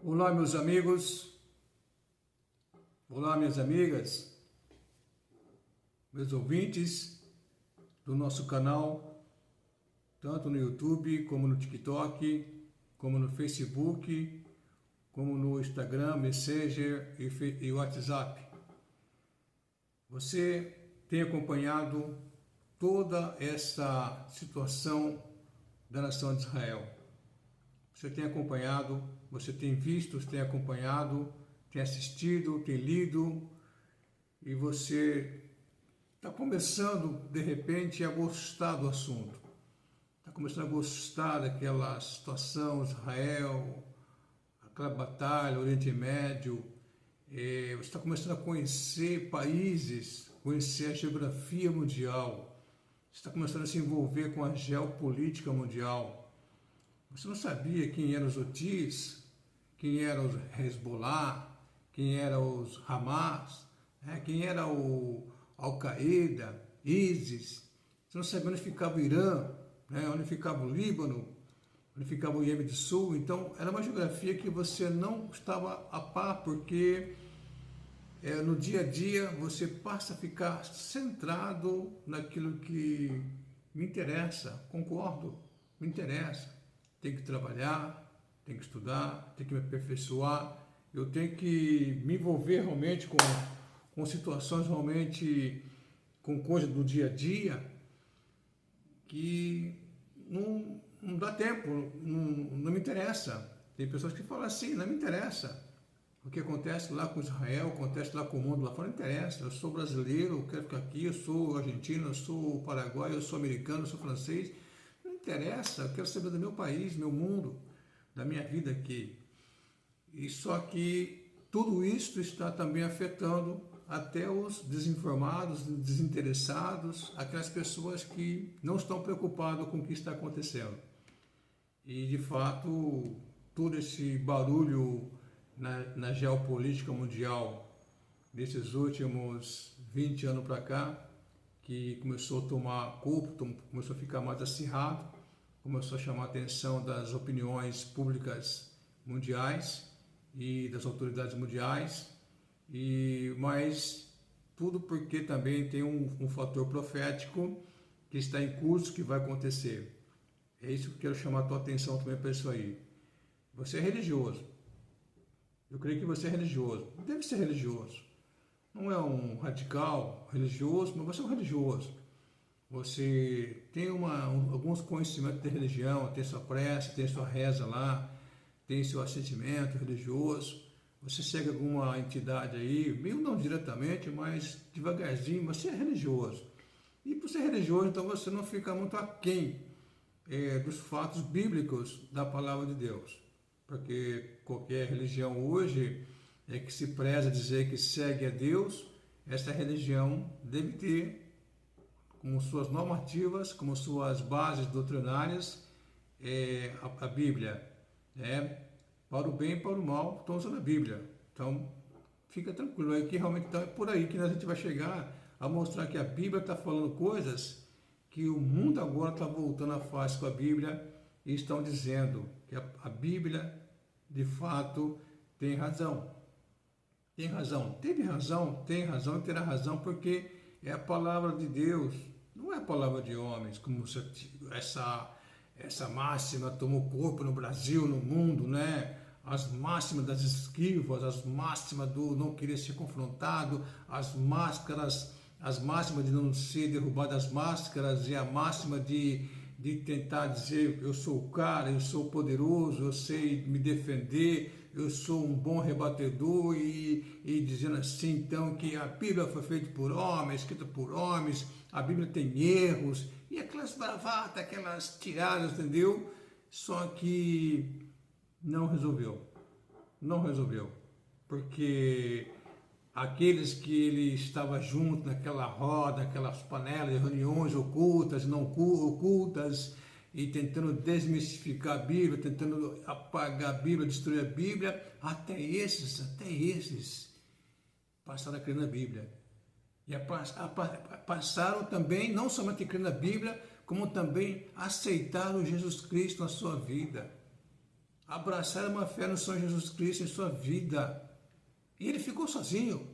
Olá, meus amigos, olá, minhas amigas, meus ouvintes do nosso canal, tanto no YouTube, como no TikTok, como no Facebook, como no Instagram, Messenger e WhatsApp. Você tem acompanhado toda essa situação da nação de Israel. Você tem acompanhado, você tem visto, tem acompanhado, tem assistido, tem lido, e você está começando, de repente, a gostar do assunto. Está começando a gostar daquela situação, Israel, aquela batalha, Oriente Médio. Você está começando a conhecer países, conhecer a geografia mundial. Você está começando a se envolver com a geopolítica mundial. Você não sabia quem eram os Houthis, quem eram os Hezbollah, quem eram os Hamas, quem era o Al-Qaeda, ISIS. Você não sabia onde ficava o Irã, onde ficava o Líbano, onde ficava o Iêmen do Sul. Então, era uma geografia que você não estava a par, porque no dia a dia você passa a ficar centrado naquilo que me interessa. Concordo, me interessa. Tem que trabalhar, tem que estudar, tem que me aperfeiçoar, eu tenho que me envolver realmente com situações realmente, com coisas do dia a dia, que não dá tempo, não me interessa. Tem pessoas que falam assim, não me interessa. O que acontece lá com Israel, acontece lá com o mundo lá fora, não interessa. Eu sou brasileiro, eu quero ficar aqui, eu sou argentino, eu sou paraguaio, eu sou americano, eu sou francês. Não interessa, eu quero saber do meu país, meu mundo, da minha vida aqui. E só que tudo isso está também afetando até os desinformados, desinteressados, aquelas pessoas que não estão preocupadas com o que está acontecendo. E de fato, todo esse barulho na geopolítica mundial desses últimos 20 anos para cá, que começou a tomar corpo, começou a ficar mais acirrado, começou a chamar a atenção das opiniões públicas mundiais e das autoridades mundiais, mas tudo porque também tem um fator profético que está em curso, que vai acontecer. É isso que eu quero chamar a tua atenção também para isso aí. Você é religioso. Eu creio que você é religioso. Deve ser religioso. Não é um radical religioso, mas você é um religioso. Você tem alguns conhecimentos de religião, tem sua prece, tem sua reza lá, tem seu assentimento religioso. Você segue alguma entidade aí, meio não diretamente, mas devagarzinho, você é religioso. E por ser religioso, então você não fica muito aquém dos fatos bíblicos da palavra de Deus. Porque qualquer religião hoje que se preza dizer que segue a Deus, essa religião deve ter como suas normativas, como suas bases doutrinárias, a Bíblia. Para o bem e para o mal, estão usando a Bíblia. Então, fica tranquilo, é que realmente é por aí que a gente vai chegar a mostrar que a Bíblia está falando coisas que o mundo agora está voltando a face com a Bíblia e estão dizendo que a Bíblia, de fato, tem razão. Tem razão, teve razão, tem razão e terá razão, porque é a palavra de Deus, não é a palavra de homens, como essa máxima tomou corpo no Brasil, no mundo, as máximas das esquivas, as máximas do não querer ser confrontado, as máximas de não ser derrubado, as máscaras e a máxima de tentar dizer eu sou o cara, eu sou poderoso, eu sei me defender, eu sou um bom rebatedor e dizendo assim, então, que a Bíblia foi feita por homens, escrita por homens, a Bíblia tem erros, e aquelas bravatas, aquelas tiradas, entendeu? Só que não resolveu, porque aqueles que ele estava junto naquela roda, aquelas panelas de reuniões ocultas, não ocultas, e tentando desmistificar a Bíblia, tentando apagar a Bíblia, destruir a Bíblia, até esses passaram a crer na Bíblia. E passaram também, não somente a crer na Bíblia, como também aceitaram Jesus Cristo na sua vida. abraçar uma fé no Senhor Jesus Cristo em sua vida. E ele ficou sozinho.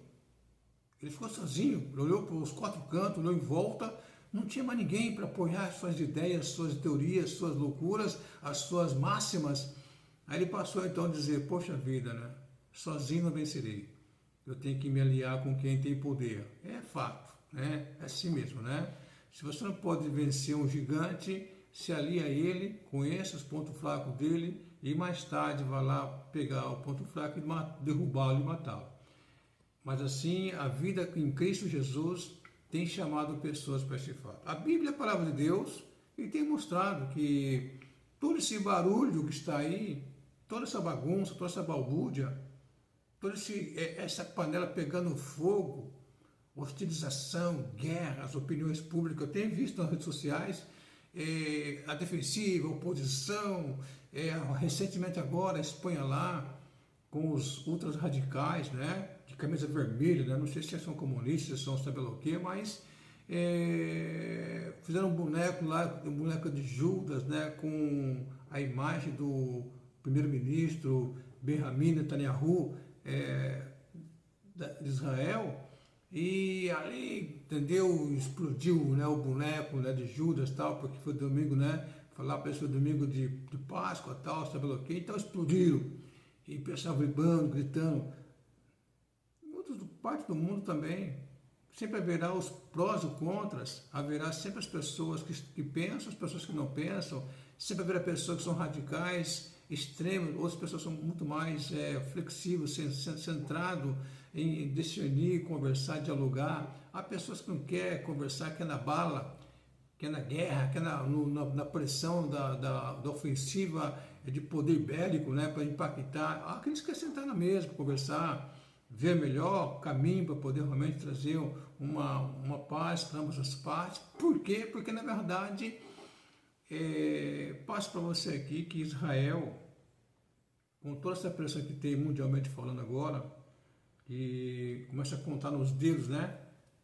Ele ficou sozinho. Ele olhou para os quatro cantos, olhou em volta, não tinha mais ninguém para apoiar suas ideias, suas teorias, suas loucuras, as suas máximas. Aí ele passou então a dizer, poxa vida, né? Sozinho não vencerei. Eu tenho que me aliar com quem tem poder. É fato, né? É assim mesmo, né? Se você não pode vencer um gigante, se alia a ele, conheça os pontos fracos dele e mais tarde vai lá pegar o ponto fraco e derrubá-lo e matá-lo. Mas assim, a vida em Cristo Jesus tem chamado pessoas para esse fato. A Bíblia é a palavra de Deus e tem mostrado que todo esse barulho que está aí, toda essa bagunça, toda essa balbúrdia, toda essa panela pegando fogo, hostilização, guerras, opiniões públicas, eu tenho visto nas redes sociais a defensiva, a oposição, recentemente agora a Espanha lá, com os ultras radicais, né, de camisa vermelha, né, não sei se são comunistas, se são sabe lá o quê, mas fizeram um boneco lá, um boneco de Judas, né, com a imagem do primeiro-ministro Benjamin Netanyahu de Israel, e ali, entendeu, explodiu, né, o boneco, né, de Judas, tal, porque foi domingo, né, foi lá para esse domingo de Páscoa, tal, sabe lá o quê, então explodiram, e o pessoal vibrando, gritando. Em outras partes do mundo também, sempre haverá os prós e os contras, haverá sempre as pessoas que pensam, as pessoas que não pensam, sempre haverá pessoas que são radicais, extremos, outras pessoas são muito mais flexíveis, centrados em discernir, conversar, dialogar. Há pessoas que não querem conversar, quer na bala, quer na guerra, quer na pressão da ofensiva de poder bélico, né, para impactar. Há aqueles que querem sentar na mesa para conversar, ver melhor caminho para poder realmente trazer uma paz para ambas as partes. Por quê? Porque, na verdade, passo para você aqui que Israel, com toda essa pressão que tem mundialmente falando agora, e começa a contar nos dedos, né?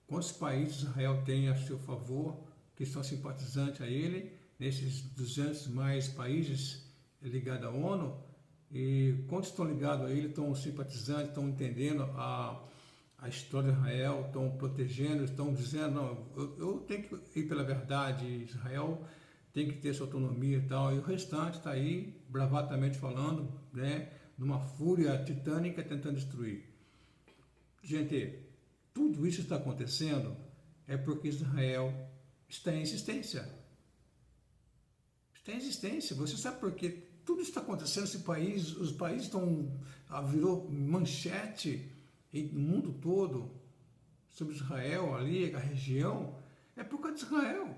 Quantos países Israel tem a seu favor, que são simpatizantes a ele, nesses 200 mais países ligados à ONU, e quantos estão ligados a ele, estão simpatizantes, estão entendendo a história de Israel, estão protegendo, estão dizendo, não, eu tenho que ir pela verdade, Israel tem que ter sua autonomia e tal, e o restante está aí, bravatamente falando, né, numa fúria titânica tentando destruir. Gente, tudo isso está acontecendo é porque Israel está em existência. Está em existência. Você sabe por que tudo isso está acontecendo? Os países virou manchete no mundo todo sobre Israel, ali, a região, é por causa de Israel.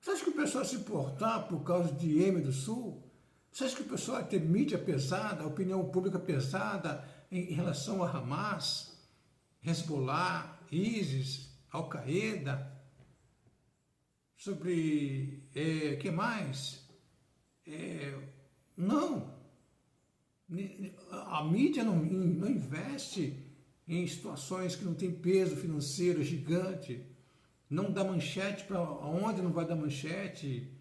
Você acha que o pessoal se importar por causa de Iêmen do Sul? Você acha que o pessoal vai ter mídia pesada, opinião pública pesada em relação a Hamas, Hezbollah, ISIS, Al-Qaeda, sobre que mais? Não. A mídia não investe em situações que não tem peso financeiro gigante, não dá manchete para onde não vai dar manchete,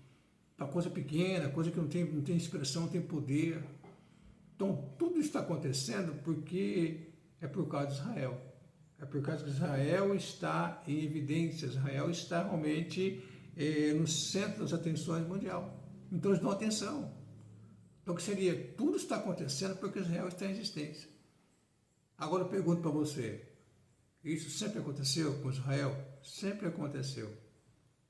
para coisa pequena, coisa que não tem expressão, não tem poder. Então, tudo isso está acontecendo porque é por causa de Israel. É por causa que Israel está em evidência, Israel está realmente no centro das atenções mundial. Então eles dão atenção. Então o que seria? Tudo está acontecendo porque Israel está em existência. Agora eu pergunto para você, isso sempre aconteceu com Israel? Sempre aconteceu.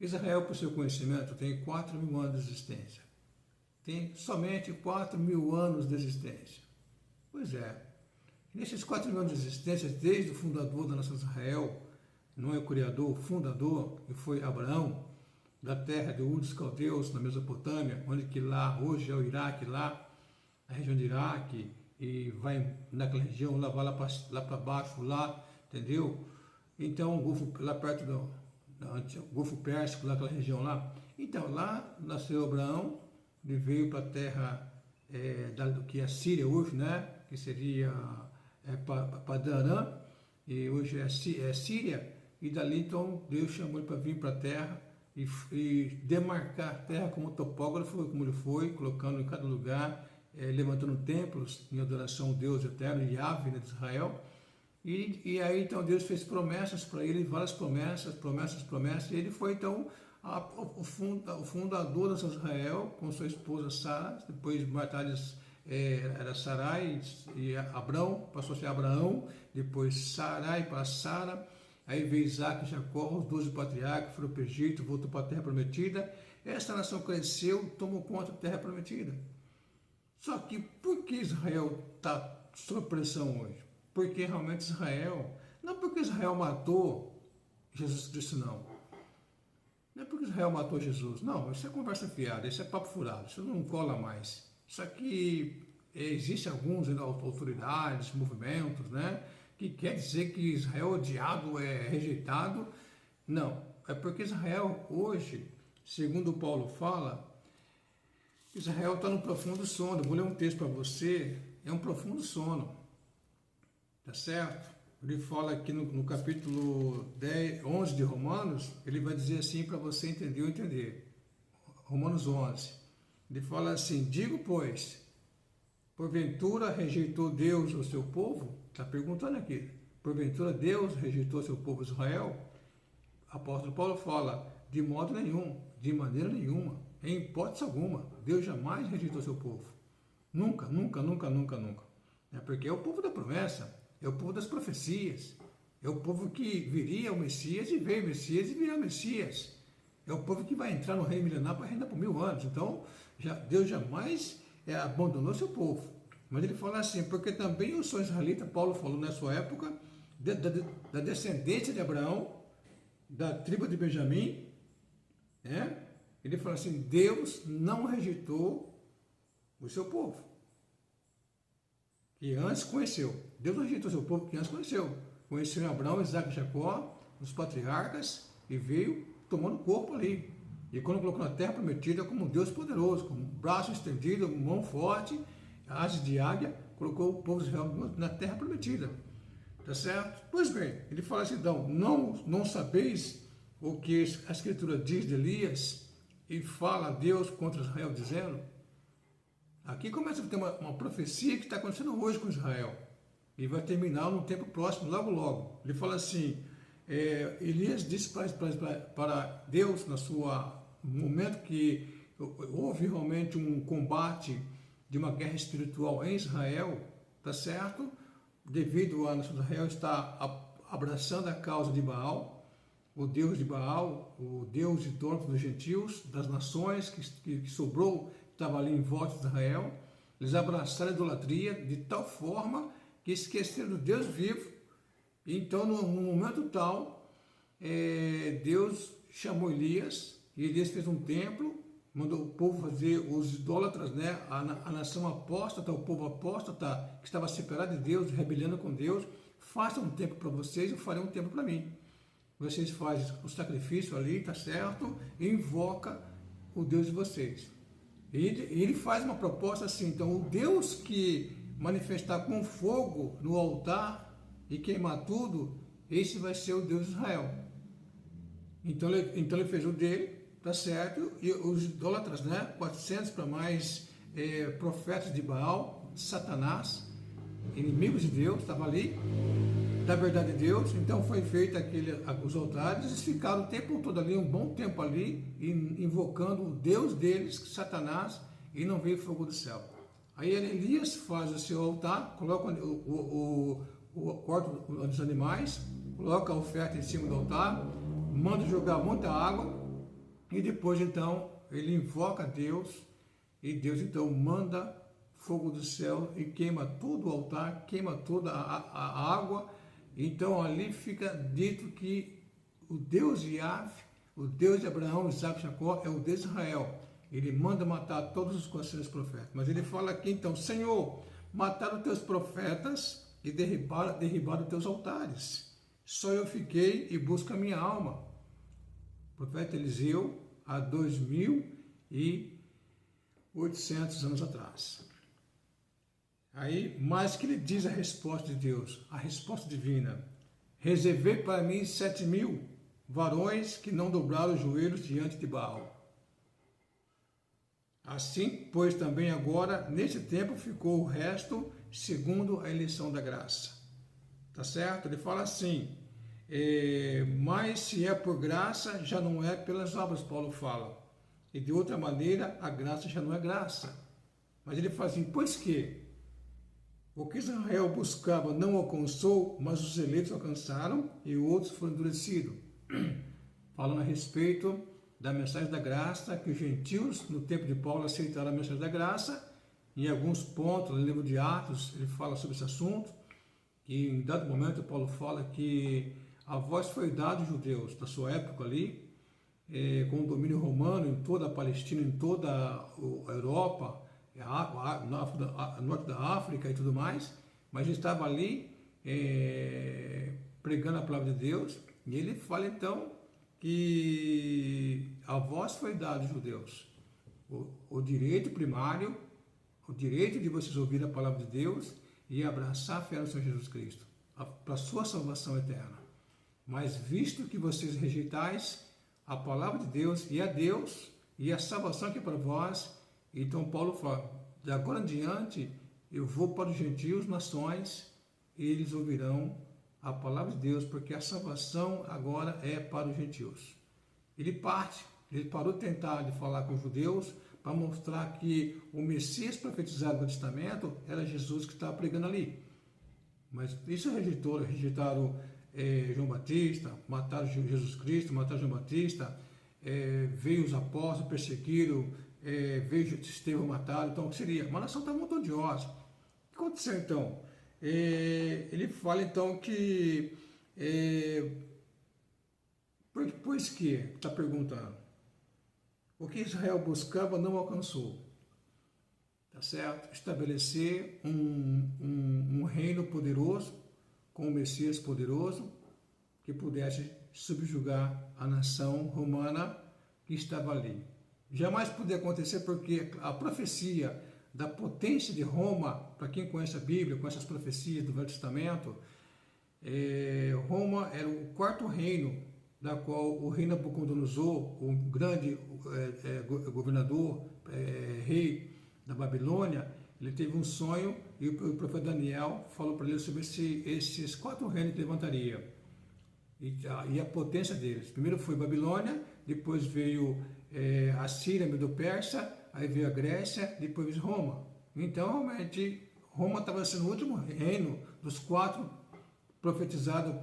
Israel, por seu conhecimento, tem 4.000 anos de existência. Tem somente 4.000 anos de existência. Pois é. Nesses 4.000 anos de existência, desde o fundador da nação de Israel, não é o criador, o fundador, que foi Abraão, da terra de Ur dos Caldeus, na Mesopotâmia, onde que lá, hoje é o Iraque, lá, a região de Iraque, e vai naquela região, lá vai lá para baixo, lá, entendeu? Então, lá perto do Golfo Pérsico, lá aquela região lá. Então, lá nasceu Abraão, ele veio para a terra que é a Síria hoje, né? Que seria Padan, e hoje é Síria, e dali então Deus chamou ele para vir para a terra e demarcar a terra como topógrafo, como ele foi, colocando em cada lugar levantando templos em adoração ao Deus eterno, Yahvé, né, de Israel. E aí então Deus fez promessas para ele, várias promessas, e ele foi então o fundador de Israel com sua esposa Sara. Depois mais tarde era Sarai e Abrão, passou a ser Abraão, depois Sarai para Sara, aí veio Isaac e Jacó, os 12 patriarcas foram para o Egito, voltou para a terra prometida. Essa nação cresceu, tomou conta da terra prometida. Só que por que Israel está sob pressão hoje? Porque realmente Israel, não porque Israel matou Jesus Cristo, não. Não é porque Israel matou Jesus, não, isso é conversa fiada, isso é papo furado, isso não cola mais. Isso aqui, existe alguns autoridades, movimentos, né, que quer dizer que Israel é odiado, é rejeitado. Não, é porque Israel hoje, segundo Paulo fala, Israel está num profundo sono. Eu vou ler um texto para você, é um profundo sono. Tá certo? Ele fala aqui no capítulo 11 de Romanos, ele vai dizer assim para você entender ou entender. Romanos 11. Ele fala assim: digo, pois, porventura rejeitou Deus o seu povo? Está perguntando aqui. Porventura Deus rejeitou o seu povo Israel? Apóstolo Paulo fala: de modo nenhum, de maneira nenhuma, em hipótese alguma, Deus jamais rejeitou seu povo. Nunca, nunca, nunca, nunca, nunca. É porque é o povo da promessa. É o povo das profecias. É o povo que viria o Messias e veio o Messias e virá o Messias. É o povo que vai entrar no reino milenar para reinar por 1000 anos. Então, Deus jamais abandonou seu povo. Mas ele fala assim: porque também eu sou israelita, Paulo falou na sua época, da descendência de Abraão, da tribo de Benjamim. Ele fala assim: Deus não rejeitou o seu povo que antes conheceu. Deus não rejeitou seu povo que antes conheceu. Conheceu em Abraão, Isaac e Jacó, os patriarcas, e veio tomando corpo ali. E quando colocou na terra prometida, como um Deus poderoso, com um braço estendido, mão forte, asas de águia, colocou o povo de Israel na terra prometida. Tá certo? Pois bem, ele fala assim: então, não sabeis o que a Escritura diz de Elias, e fala a Deus contra Israel, dizendo... Aqui começa a ter uma profecia que está acontecendo hoje com Israel. E vai terminar num tempo próximo, logo, logo. Ele fala assim, Elias disse para Deus, no momento que houve realmente um combate de uma guerra espiritual em Israel, tá certo? Devido a nação de Israel estar abraçando a causa de Baal, o Deus de Baal, o Deus idólatra dos gentios, das nações que sobrou, estava ali em volta de Israel. Eles abraçaram a idolatria de tal forma que esqueceram do Deus vivo. Então, num momento tal, Deus chamou Elias, e Elias fez um templo, mandou o povo fazer os idólatras, né? A nação apóstata, o povo apóstata, que estava separado de Deus, rebelando com Deus. Façam um templo para vocês, eu farei um templo para mim. Vocês fazem o sacrifício ali, tá certo? E invoca o Deus de vocês. E ele faz uma proposta assim: então, o Deus que manifestar com fogo no altar e queimar tudo, esse vai ser o Deus de Israel. Então ele fez o dele, tá certo? E os idólatras, né? 400 para mais profetas de Baal, Satanás, inimigos de Deus, estava ali, da verdade de Deus. Então foi feito os altares, eles ficaram o tempo todo ali, um bom tempo ali, invocando o Deus deles, Satanás, e não veio fogo do céu. Aí Elias faz o seu altar, coloca corta os animais, coloca a oferta em cima do altar, manda jogar muita água, e depois então ele invoca Deus, e Deus então manda fogo do céu e queima todo o altar, queima toda a água. Então ali fica dito que o Deus de Yahvé, o Deus de Abraão, Isaac e Jacó, é o Deus de Israel. Ele manda matar todos os conselheiros profetas. Mas ele fala aqui então: Senhor, mataram teus profetas e derribaram teus altares. Só eu fiquei e busco a minha alma. O profeta Eliseu, há 2800 anos atrás. Aí, mas que ele diz a resposta de Deus, a resposta divina: reservei para mim 7.000 varões que não dobraram os joelhos diante de Baal. Assim, pois também agora, nesse tempo, ficou o resto segundo a eleição da graça. Tá certo? Ele fala assim, mas se é por graça, já não é pelas obras, Paulo fala. E de outra maneira, a graça já não é graça. Mas ele fala assim, pois que o que Israel buscava não alcançou, mas os eleitos alcançaram e outros foram endurecidos. Falando a respeito da mensagem da graça, que os gentios, no tempo de Paulo, aceitaram a mensagem da graça. Em alguns pontos, no livro de Atos, ele fala sobre esse assunto. E em dado momento, Paulo fala que a voz foi dada aos judeus da sua época ali, com o domínio romano em toda a Palestina, em toda a Europa, norte da África e tudo mais, mas ele estava ali pregando a palavra de Deus, e ele fala então que a voz foi dada aos judeus, o direito primário, o direito de vocês ouvir a palavra de Deus e abraçar a fé no Senhor Jesus Cristo, para a sua salvação eterna. Mas visto que vocês rejeitais a palavra de Deus e a salvação que é para vós, então Paulo fala, de agora em diante eu vou para os gentios, nações, e eles ouvirão a palavra de Deus, porque a salvação agora é para os gentios. Ele parou de tentar de falar com os judeus para mostrar que o Messias profetizado no Testamento era Jesus que estava pregando ali. Mas isso rejeitaram João Batista, mataram Jesus Cristo, mataram João Batista, veio os apóstolos, perseguiram, veio Estevão, mataram. Então, o que seria? Uma nação estava muito odiosa. O que aconteceu então? Ele fala então que, pois que, está perguntando, o que Israel buscava não alcançou, tá certo? Estabelecer um reino poderoso, com um Messias poderoso, que pudesse subjugar a nação romana que estava ali. Jamais podia acontecer porque a profecia da potência de Roma, para quem conhece a Bíblia, conhece as profecias do Velho Testamento, Roma era o quarto reino, da qual o rei Nabucodonosor, o grande governador, rei da Babilônia, ele teve um sonho e o profeta Daniel falou para ele sobre esses quatro reinos que levantaria e a potência deles. Primeiro foi Babilônia, depois veio a Síria, Medo-Persa, aí veio a Grécia, depois veio Roma. Então, realmente, Roma estava sendo o último reino dos quatro profetizados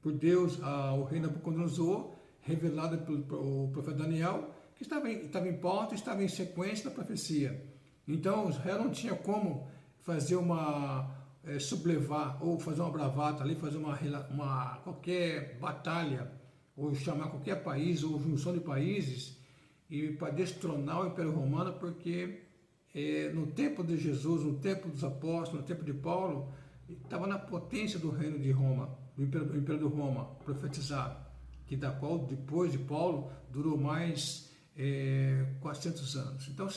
por Deus ao rei Nabucodonosor, revelado pelo profeta Daniel, que estava em pauta, estava em sequência da profecia. Então, Israel não tinha como fazer sublevar, ou fazer uma bravata ali, fazer qualquer batalha, ou chamar qualquer país, ou junção de países, e para destronar o Império Romano, porque no tempo de Jesus, no tempo dos apóstolos, no tempo de Paulo, estava na potência do reino de Roma, do Império de Roma, profetizado, da qual depois de Paulo durou mais 400 anos. Então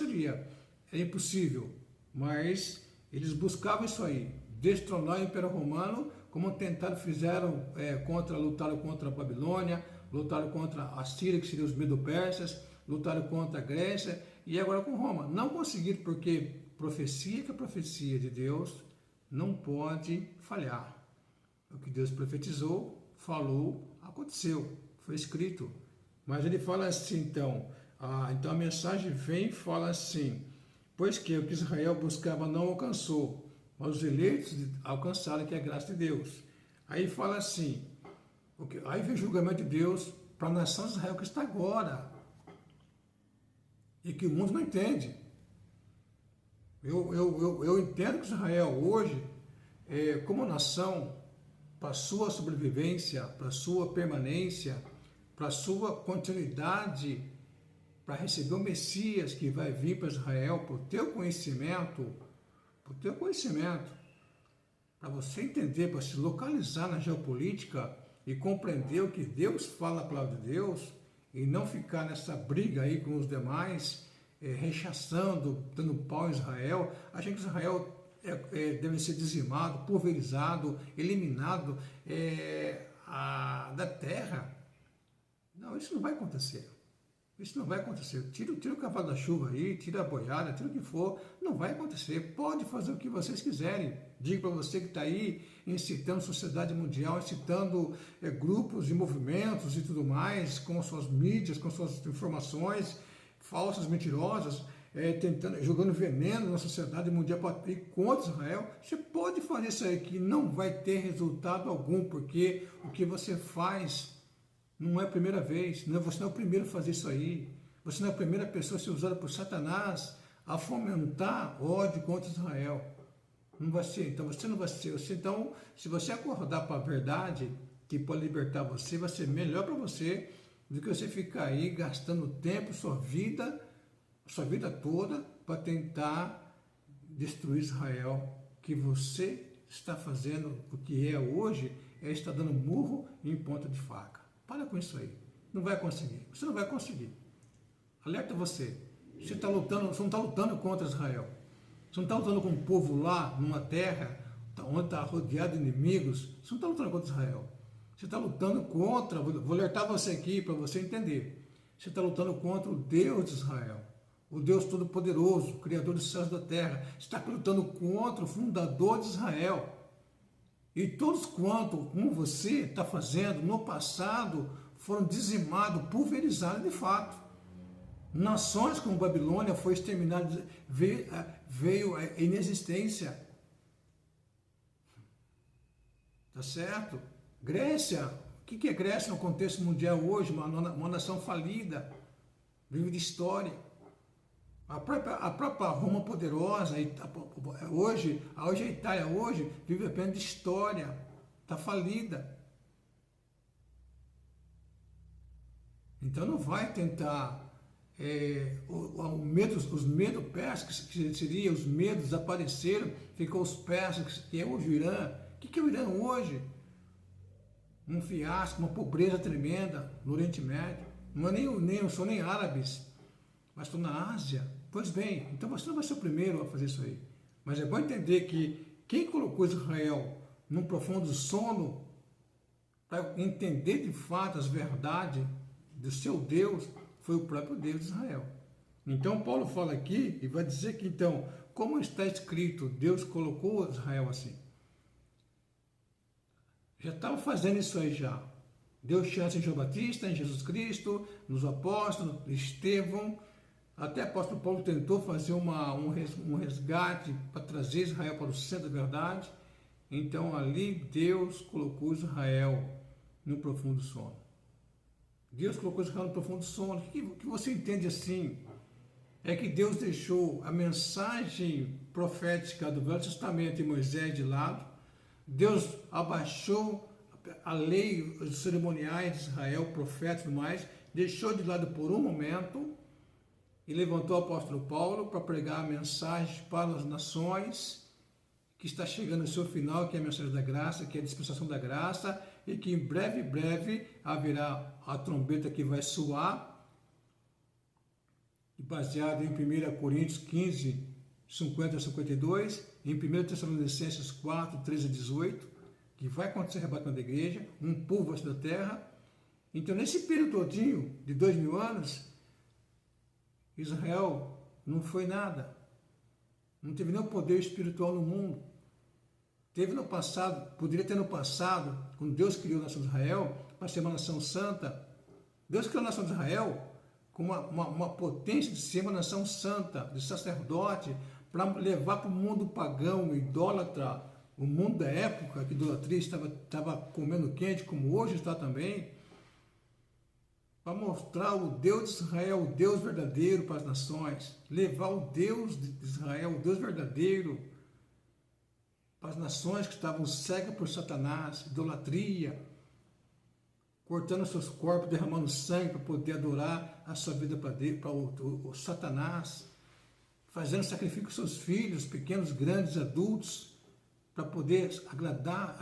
é impossível, mas eles buscavam isso aí, destronar o Império Romano, como fizeram lutaram contra a Babilônia, lutaram contra a Síria, que seriam os Medo-Persas, lutaram contra a Grécia, e agora com Roma. Não conseguiram, porque profecia que é profecia de Deus não pode falhar. O que Deus profetizou, falou, aconteceu, foi escrito. Mas ele fala assim, então a mensagem vem e fala assim, pois que o que Israel buscava não alcançou, mas os eleitos alcançaram, que é a graça de Deus. Aí fala assim, aí vem o julgamento de Deus para a nação de Israel que está agora, e que o mundo não entende. Eu entendo que Israel hoje, como nação, para a sua sobrevivência, para a sua permanência, para a sua continuidade, para receber o Messias que vai vir para Israel, por teu conhecimento, para você entender, para se localizar na geopolítica e compreender o que Deus fala na palavra de Deus, e não ficar nessa briga aí com os demais, rechaçando, dando pau em Israel, achando que Israel deve ser dizimado, pulverizado, eliminado da terra. Não, isso não vai acontecer. Isso não vai acontecer. Tira o cavalo da chuva aí, tira a boiada, tira o que for. Não vai acontecer. Pode fazer o que vocês quiserem. Digo para você que está aí incitando sociedade mundial, incitando grupos e movimentos e tudo mais, com suas mídias, com suas informações falsas, mentirosas, tentando, jogando veneno na sociedade mundial para ir contra Israel. Você pode fazer isso aí que não vai ter resultado algum, porque o que você faz não é a primeira vez, você não é o primeiro a fazer isso aí. Você não é a primeira pessoa a ser usada por Satanás a fomentar ódio contra Israel. Não vai ser, então você não vai ser. Então, se você acordar para a verdade, que pode libertar você, vai ser melhor para você do que você ficar aí gastando tempo, sua vida toda, para tentar destruir Israel. Que você está fazendo, o que é hoje, estar dando murro em ponta de faca. Para com isso aí. Não vai conseguir. Você não vai conseguir. Alerta você. Você não está lutando contra Israel. Você não está lutando com um povo lá, numa terra, onde está rodeado de inimigos. Você não está lutando contra Israel. Você está lutando contra, vou alertar você aqui para você entender. Você está lutando contra o Deus de Israel. O Deus Todo-Poderoso, Criador dos céus e da terra. Você está lutando contra o fundador de Israel. E todos quanto, como você está fazendo, no passado, foram dizimados, pulverizados de fato. Nações como Babilônia foi exterminada, veio a inexistência. Tá certo? Grécia, o que é Grécia no contexto mundial hoje? Uma nação falida, vive de história. A própria Roma poderosa, hoje a Itália hoje vive apenas de história, está falida. Então não vai tentar, os medos persas, que seria os medos desapareceram, ficou os persas, que é hoje o Irã. O que é o Irã hoje? Um fiasco, uma pobreza tremenda no Oriente Médio. Não são nem árabes, mas estou na Ásia. Pois bem, então você não vai ser o primeiro a fazer isso aí. Mas é bom entender que quem colocou Israel num profundo sono, para entender de fato as verdades do seu Deus, foi o próprio Deus de Israel. Então Paulo fala aqui e vai dizer que então, como está escrito, Deus colocou Israel assim. Já estava fazendo isso aí já. Deus tinha em João Batista, em Jesus Cristo, nos apóstolos, Estevão. Até o apóstolo Paulo tentou fazer um resgate para trazer Israel para o centro da verdade. Então ali Deus colocou Israel no profundo sono. Deus colocou Israel no profundo sono. O que você entende assim? É que Deus deixou a mensagem profética do Velho Testamento e Moisés de lado. Deus abaixou a lei, os cerimoniais de Israel, profetas e tudo mais, deixou de lado por um momento e levantou o apóstolo Paulo para pregar a mensagem para as nações, que está chegando ao seu final, que é a mensagem da graça, que é a dispensação da graça, e que em breve haverá a trombeta que vai soar, baseado em 1 Coríntios 15, 50 a 52, em 1 Tessalonicenses 4, 13 a 18, que vai acontecer o arrebatamento da igreja, um povo da terra. Então, nesse período todinho, de 2000 anos, Israel não foi nada, não teve nenhum poder espiritual no mundo. Teve no passado, poderia ter no passado, quando Deus criou a nação de Israel, para ser uma nação santa. Deus criou a nação de Israel com uma potência de ser uma nação santa, de sacerdote, para levar para o mundo pagão, idólatra, o mundo da época, que a idolatria estava comendo quente, como hoje está também, para mostrar o Deus de Israel, o Deus verdadeiro para as nações, levar o Deus de Israel, o Deus verdadeiro, para as nações que estavam cegas por Satanás, idolatria, cortando seus corpos, derramando sangue para poder adorar a sua vida para o Satanás, fazendo sacrifício com seus filhos, pequenos, grandes, adultos, para poder agradar,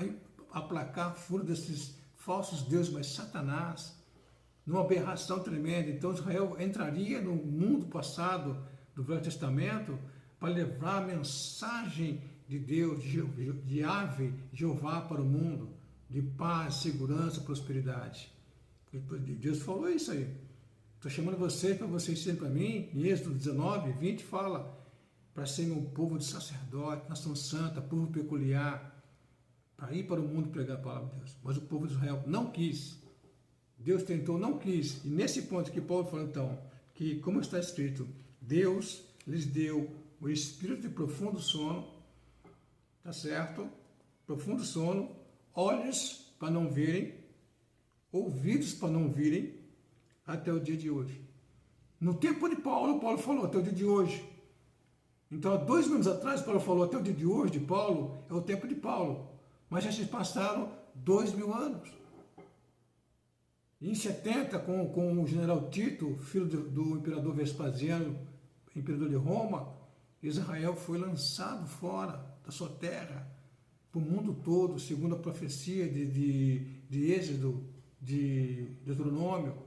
aplacar a fúria desses falsos deuses, mas Satanás, numa aberração tremenda. Então Israel entraria no mundo passado do Velho Testamento para levar a mensagem de Deus, de Yahvé, Jeová para o mundo, de paz, segurança, prosperidade. Deus falou isso aí. Estou chamando vocês para vocês serem para mim, em Êxodo 19, 20, fala, para serem um povo de sacerdote, nação santa, povo peculiar, para ir para o mundo pregar a palavra de Deus. Mas o povo de Israel não quis. Deus tentou, não quis. E nesse ponto que Paulo fala então, que como está escrito, Deus lhes deu o espírito de profundo sono, tá certo? Profundo sono, olhos para não verem, ouvidos para não ouvirem, até o dia de hoje. No tempo de Paulo, Paulo falou até o dia de hoje. Então, há 2 anos atrás, Paulo falou até o dia de hoje de Paulo, é o tempo de Paulo. Mas já se passaram 2000 anos. Em 70, com o general Tito, filho do imperador Vespasiano, imperador de Roma, Israel foi lançado fora da sua terra, para o mundo todo, segundo a profecia de Êxodo, de Deuteronômio.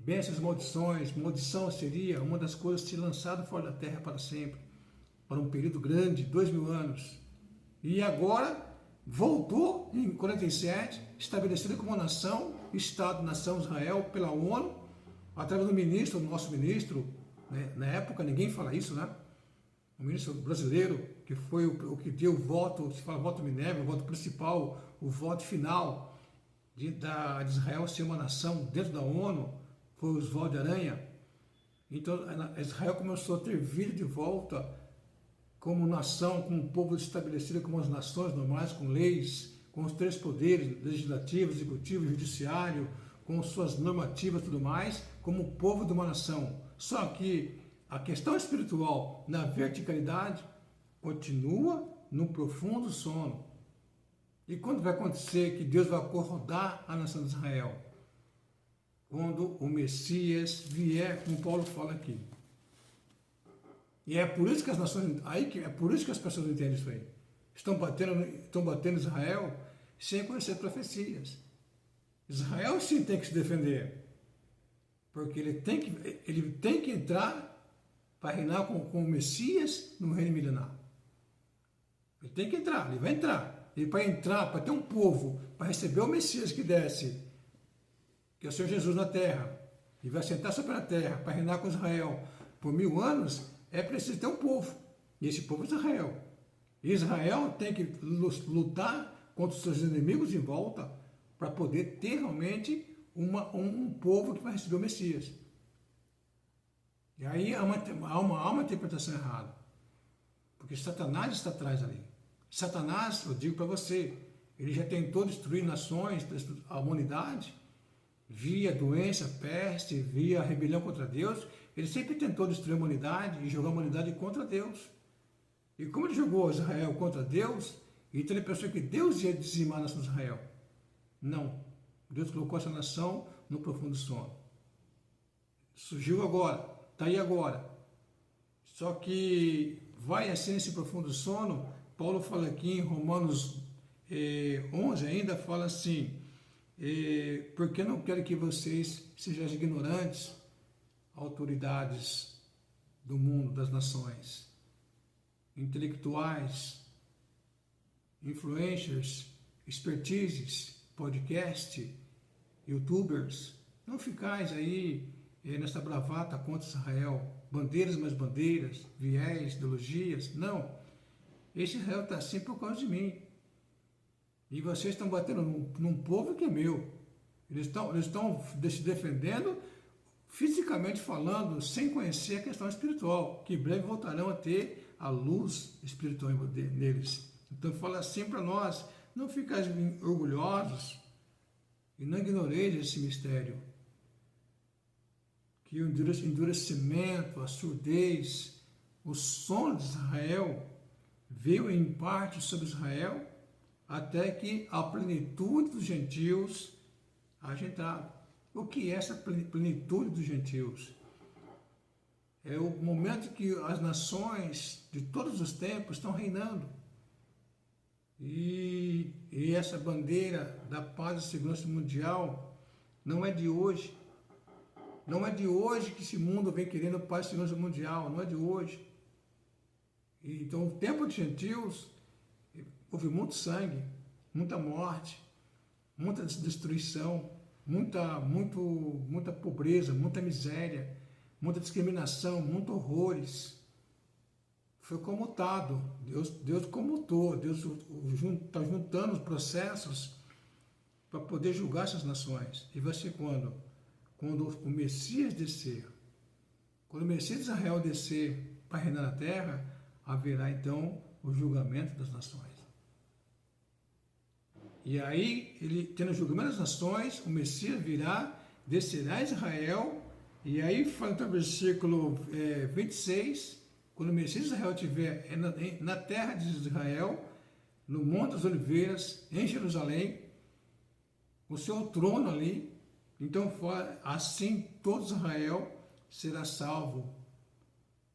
Bênçãos, maldições, maldição seria uma das coisas ser lançado fora da terra para sempre, para um período grande, 2000 anos. E agora voltou em 47, estabelecido como nação, Estado-nação Israel pela ONU, através do ministro, nosso ministro, né? Na época ninguém fala isso, né? O ministro brasileiro, que foi o que deu o voto, se fala voto Minerva, o voto principal, o voto final de Israel ser uma nação dentro da ONU, foi o Oswaldo de Aranha. Então Israel começou a ter vida de volta como nação, como um povo estabelecido como as nações normais, com leis, com os 3 poderes, legislativo, executivo, judiciário, com suas normativas e tudo mais, como o povo de uma nação. Só que a questão espiritual, na verticalidade, continua no profundo sono. E quando vai acontecer que Deus vai acordar a nação de Israel? Quando o Messias vier, como Paulo fala aqui. E é por isso que as nações, é por isso que as pessoas não entendem isso aí. Estão batendo Israel sem conhecer profecias. Israel sim tem que se defender, porque ele tem que entrar para reinar com o Messias no reino milenar. Ele tem que entrar, ele vai entrar. E para entrar, para ter um povo, para receber o Messias que desce, que é o Senhor Jesus na terra, e vai sentar sobre a terra para reinar com Israel por 1000 anos, é preciso ter um povo. E esse povo é Israel. E Israel tem que lutar contra os seus inimigos em volta para poder ter realmente um povo que vai receber o Messias. E aí há uma interpretação errada. Porque Satanás está atrás ali. Satanás, eu digo para você, ele já tentou destruir nações, a humanidade, via doença, peste, via rebelião contra Deus. Ele sempre tentou destruir a humanidade e jogar a humanidade contra Deus. E como ele jogou Israel contra Deus, então ele pensou que Deus ia dizimar a nação de Israel. Não. Deus colocou essa nação no profundo sono. Surgiu agora, está aí agora. Só que vai assim nesse profundo sono. Paulo fala aqui em Romanos 11, ainda fala assim, porque eu não quero que vocês sejam ignorantes, autoridades do mundo, das nações, intelectuais, influencers, expertises, podcast, youtubers, não ficais aí nessa bravata contra Israel, bandeiras mais bandeiras, viés, ideologias, não. Esse Israel está assim por causa de mim. E vocês estão batendo num povo que é meu. Eles estão se defendendo, fisicamente falando, sem conhecer a questão espiritual, que em breve voltarão a ter a luz espiritual neles. Então fala assim para nós, não ficais orgulhosos e não ignoreis esse mistério. Que o endurecimento, a surdez, o sono de Israel veio em parte sobre Israel, até que a plenitude dos gentios haja entrado. O que é essa plenitude dos gentios? É o momento que as nações de todos os tempos estão reinando. E essa bandeira da paz e segurança mundial não é de hoje. Não é de hoje que esse mundo vem querendo paz e segurança mundial, não é de hoje. Então, o tempo de gentios, houve muito sangue, muita morte, muita destruição, muita pobreza, muita miséria, muita discriminação, muitos horrores. Foi comutado, Deus comutou, Deus está juntando os processos para poder julgar essas nações. E vai ser quando? Quando o Messias descer. Quando o Messias de Israel descer para reinar na terra, haverá então o julgamento das nações. E aí, ele tendo o julgamento das nações, o Messias virá, descerá a Israel, e aí fala no versículo 26, quando o Messias de Israel estiver na terra de Israel, no Monte das Oliveiras, em Jerusalém, o seu trono ali, então assim todo Israel será salvo.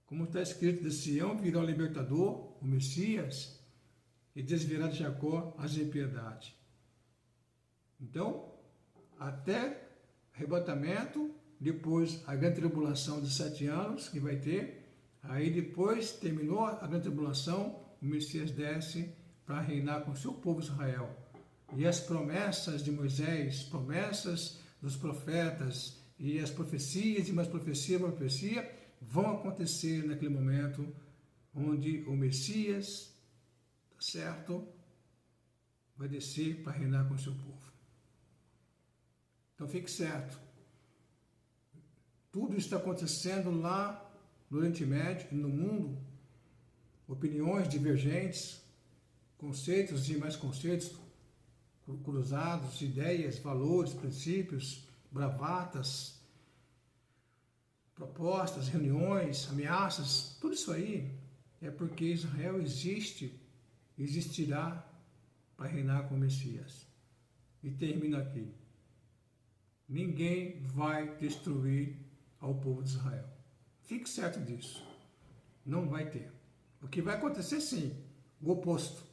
Como está escrito, de Sião virá o libertador, o Messias, e desvirá de Jacó as impiedades. Então, até arrebatamento, depois a grande tribulação de 7 anos que vai ter, aí depois terminou a grande tribulação, o Messias desce para reinar com o seu povo Israel. E as promessas de Moisés, promessas dos profetas, e as profecias, e mais profecia, vão acontecer naquele momento onde o Messias, tá certo, vai descer para reinar com o seu povo. Então fique certo, tudo está acontecendo lá no Oriente Médio e no mundo, opiniões divergentes, conceitos e mais conceitos cruzados, ideias, valores, princípios, bravatas, propostas, reuniões, ameaças, tudo isso aí é porque Israel existirá para reinar com o Messias. E termina aqui. Ninguém vai destruir ao povo de Israel. Fique certo disso. Não vai ter. O que vai acontecer, sim, o oposto.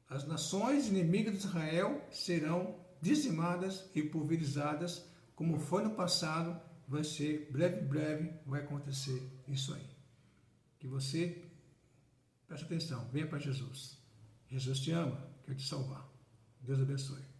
As nações inimigas de Israel serão dizimadas e pulverizadas, como foi no passado, vai ser breve, vai acontecer isso aí. Que você preste atenção, venha para Jesus. Jesus te ama, quer te salvar. Deus abençoe.